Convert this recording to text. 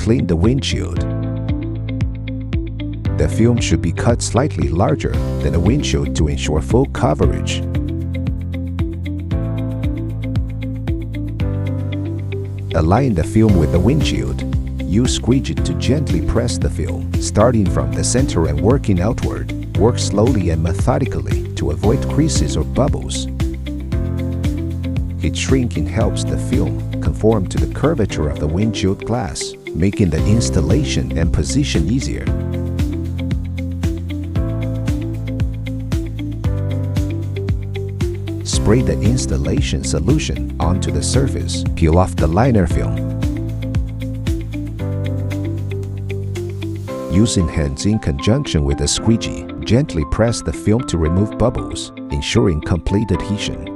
Clean the windshield. The film should be cut slightly larger than the windshield to ensure full coverage. Align the film with the windshield. Use squeegee to gently press the film, starting from the center and working outward. Work slowly and methodically to avoid creases or bubbles. Heat shrinking helps the film conform to the curvature of the windshield glass, making the installation and position easier. Spray the installation solution onto the surface. Peel off the liner film. Using hands in conjunction with a squeegee, gently press the film to remove bubbles, ensuring complete adhesion.